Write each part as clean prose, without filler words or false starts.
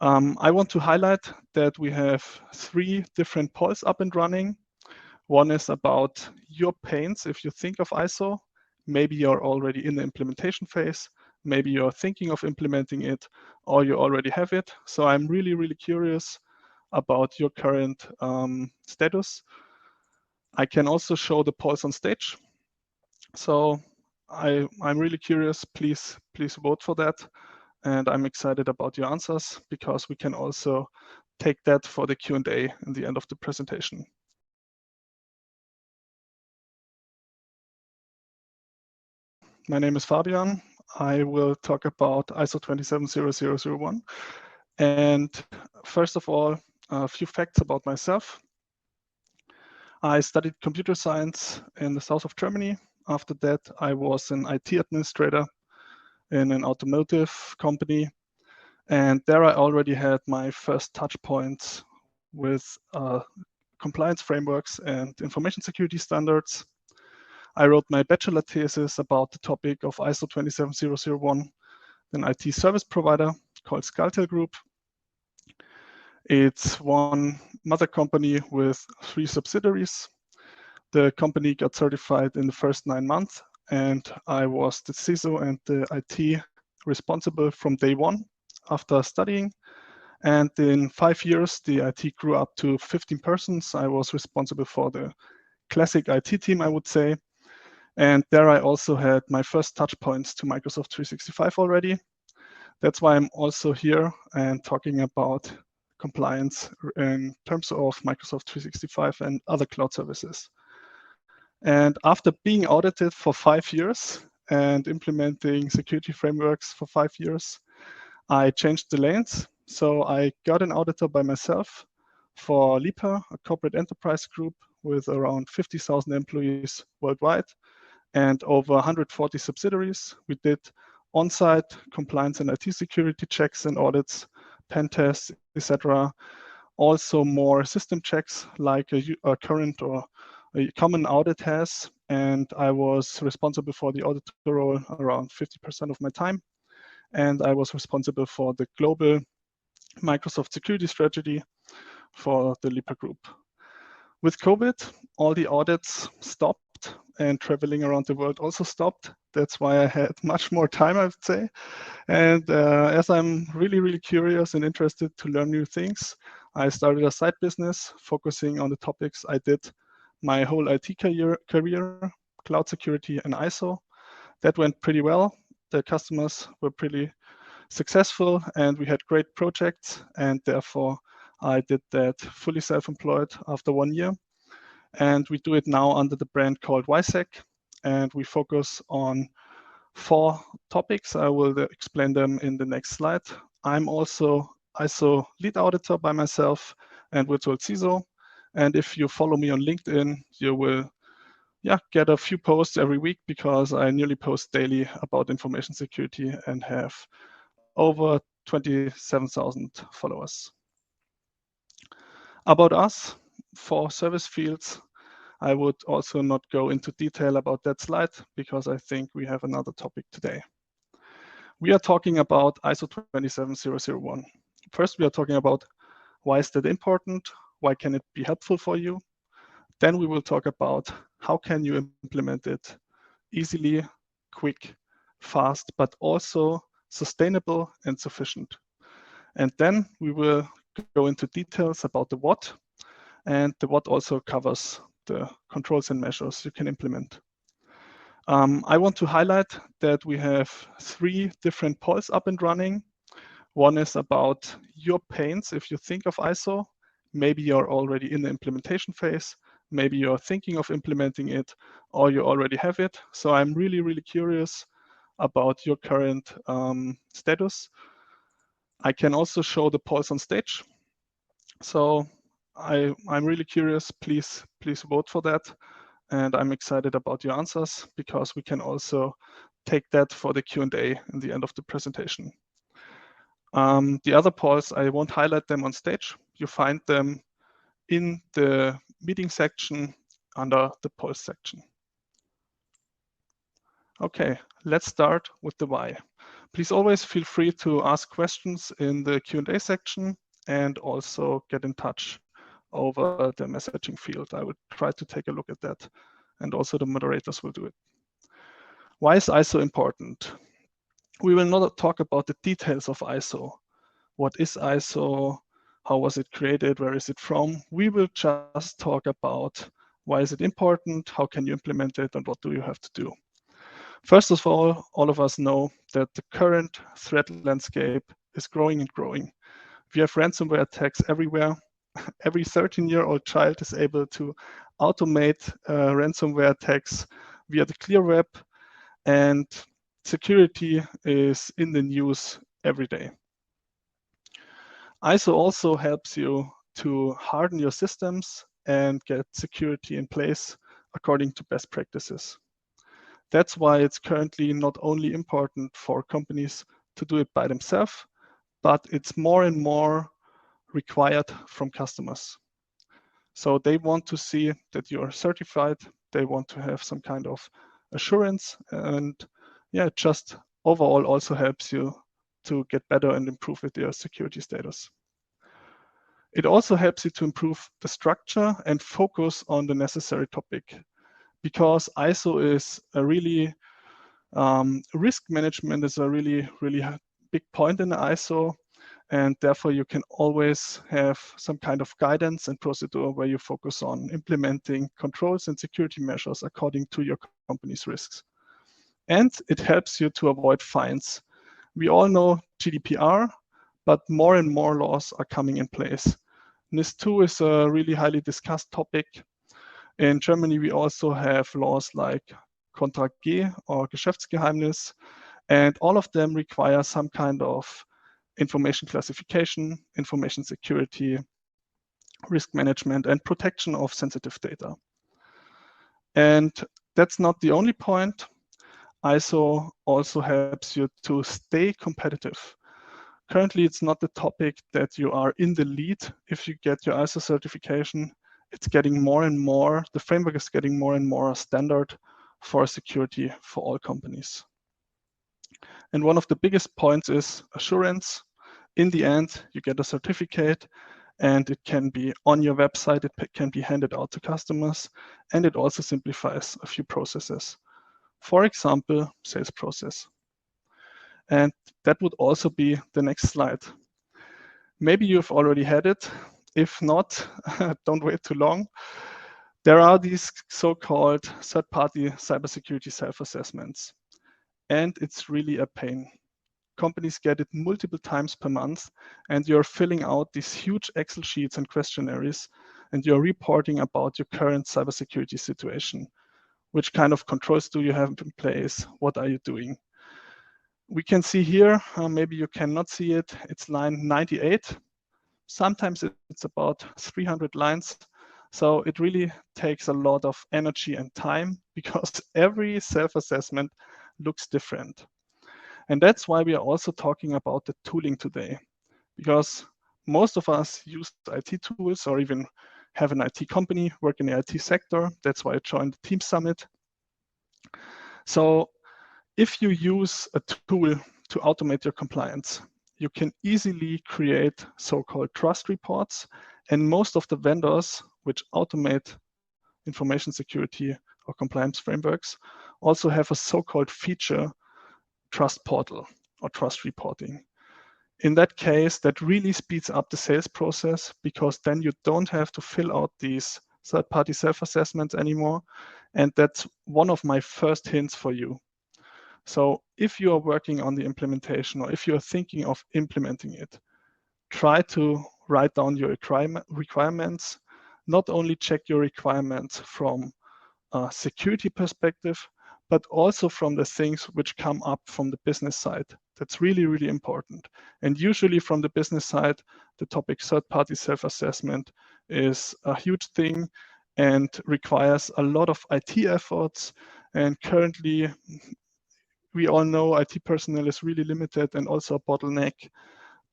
I want to highlight that we have 3 different polls up and running. One is about your pains if you think of ISO. Maybe you're already in the implementation phase, maybe you're thinking of implementing it, or you already have it. So I'm really curious about your current status. I can also show the polls on stage. So I'm really curious, please vote for that. And I'm excited about your answers because we can also take that for the Q&A in the end of the presentation. My name is Fabian. I will talk about ISO 27001. And first of all, a few facts about myself. I studied computer science in the south of Germany. After that, I was an IT administrator in an automotive company. And there I already had my first touch points with compliance frameworks and information security standards. I wrote my bachelor thesis about the topic of ISO 27001, an IT service provider called Skaltel Group. It's one mother company with 3 subsidiaries. The company got certified in the first 9 months, and I was the CISO and the IT responsible from day 1 after studying. And in 5 years, the IT grew up to 15 persons. I was responsible for the classic IT team, I would say. And there I also had my first touch points to Microsoft 365 already. That's why I'm also here and talking about compliance in terms of Microsoft 365 and other cloud services. And after being audited for 5 years and implementing security frameworks for 5 years, I changed the lanes. So I got an auditor by myself for LIPA, a corporate enterprise group with around 50,000 employees worldwide and over 140 subsidiaries. We did on-site compliance and IT security checks and audits, pen tests, etc. Also more system checks like a current or a common audit has. And I was responsible for the auditor role around 50% of my time. And I was responsible for the global Microsoft security strategy for the LIPA group. With COVID, all the audits stopped and traveling around the world also stopped. That's why I had much more time, I would say. And as I'm really curious and interested to learn new things, I started a side business focusing on the topics I did my whole IT career, cloud security and ISO. That went pretty well. The customers were pretty successful and we had great projects, and therefore I did that fully self-employed after 1 year. And we do it now under the brand called YSEC, and we focus on 4 topics. I will explain them in the next slide. I'm also ISO lead auditor by myself and virtual CISO. And if you follow me on LinkedIn, you will get a few posts every week because I nearly post daily about information security and have over 27,000 followers. About us, 4 service fields. I would also not go into detail about that slide because I think we have another topic today. We are talking about ISO 27001. First, we are talking about why is that important? Why can it be helpful for you? Then we will talk about how can you implement it easily, quick, fast, but also sustainable and sufficient. And then we will go into details about the what, and the what also covers the controls and measures you can implement. I want to highlight that we have 3 different polls up and running. One is about your pains if you think of ISO. Maybe you're already in the implementation phase, maybe you're thinking of implementing it, or you already have it. So I'm really curious about your current status. I can also show the polls on stage. So I'm really curious, please vote for that. And I'm excited about your answers because we can also take that for the Q&A in the end of the presentation. The other polls, I won't highlight them on stage. You find them in the meeting section under the polls section. Okay, let's start with the why. Please always feel free to ask questions in the Q&A section and also get in touch over the messaging field. I would try to take a look at that, and also the moderators will do it. Why is ISO important? We will not talk about the details of ISO. What is ISO? How was it created? Where is it from? We will just talk about why is it important, how can you implement it, and what do you have to do. First of all of us know that the current threat landscape is growing and growing. We have ransomware attacks everywhere. Every 13-year-old child is able to automate ransomware attacks via the clear web, and security is in the news every day. ISO also helps you to harden your systems and get security in place according to best practices. That's why it's currently not only important for companies to do it by themselves, but it's more and more required from customers. So they want to see that you are certified, they want to have some kind of assurance, and yeah, it just overall also helps you to get better and improve with your security status. It also helps you to improve the structure and focus on the necessary topic, because ISO is a really, risk management is a really big point in the ISO, and therefore you can always have some kind of guidance and procedure where you focus on implementing controls and security measures according to your company's risks. And it helps you to avoid fines. We all know GDPR, but more and more laws are coming in place. NIST 2 is a really highly discussed topic. In Germany, we also have laws like Contra G or Geschäftsgeheimnis, and all of them require some kind of information classification, information security, risk management, and protection of sensitive data. And that's not the only point. ISO also helps you to stay competitive. Currently, it's not the topic that you are in the lead if you get your ISO certification. It's getting more and more, the framework is getting more and more standard for security for all companies. And one of the biggest points is assurance. In the end, you get a certificate and it can be on your website, it can be handed out to customers, and it also simplifies a few processes. For example, sales process. And that would also be the next slide. Maybe you've already had it. If not, don't wait too long. There are these so-called third-party cybersecurity self-assessments, and it's really a pain. Companies get it multiple times per month, and you're filling out these huge Excel sheets and questionnaries, and you're reporting about your current cybersecurity situation. Which kind of controls do you have in place? What are you doing? We can see here, maybe you cannot see it, it's line 98. Sometimes it's about 300 lines. So it really takes a lot of energy and time because every self-assessment looks different. And that's why we are also talking about the tooling today, because most of us use IT tools or even have an IT company, work in the IT sector. That's why I joined the Team Summit. So if you use a tool to automate your compliance, you can easily create so-called trust reports. And most of the vendors which automate information security or compliance frameworks also have a so-called feature trust portal or trust reporting. In that case, that really speeds up the sales process because then you don't have to fill out these third-party self-assessments anymore. And that's one of my first hints for you. So if you are working on the implementation or if you're thinking of implementing it, try to write down your requirements. Not only check your requirements from a security perspective, but also from the things which come up from the business side. That's really important. And usually from the business side, the topic third-party self-assessment is a huge thing and requires a lot of IT efforts. And currently, we all know IT personnel is really limited and also a bottleneck.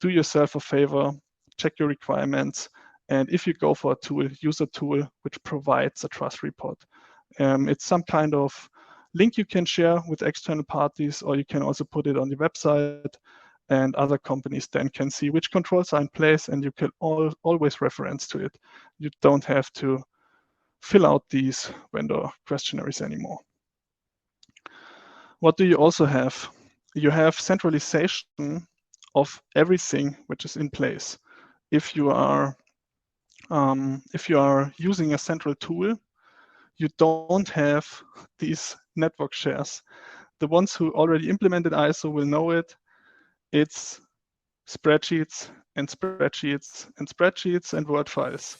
Do yourself a favor, check your requirements. And if you go for a tool, use a tool which provides a trust report. It's some kind of link you can share with external parties, or you can also put it on the website, and other companies then can see which controls are in place, and you can always reference to it. You don't have to fill out these vendor questionnaires anymore. What do you also have? You have centralization of everything which is in place. If you are using a central tool, you don't have these network shares. The ones who already implemented ISO will know it. It's Spreadsheets and Spreadsheets and Spreadsheets and Word files.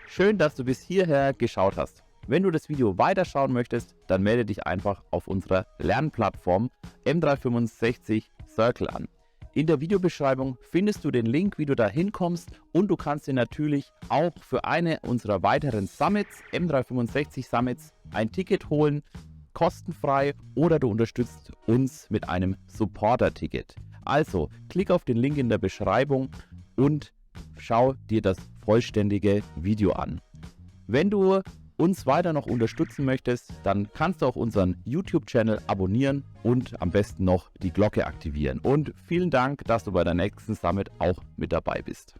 Schön, dass du bis hierher geschaut hast. Wenn du das Video weiterschauen möchtest, dann melde dich einfach auf unserer Lernplattform M365 Circle an. In der Videobeschreibung findest du den Link, wie du da hinkommst, und du kannst dir natürlich auch für eine unserer weiteren Summits, M365 Summits, ein Ticket holen, kostenfrei, oder du unterstützt uns mit einem Supporter-Ticket. Also, klick auf den Link in der Beschreibung und schau dir das vollständige Video an. Wenn du uns weiter noch unterstützen möchtest, dann kannst du auch unseren YouTube-Channel abonnieren und am besten noch die Glocke aktivieren. Und vielen Dank, dass du bei der nächsten Summit auch mit dabei bist.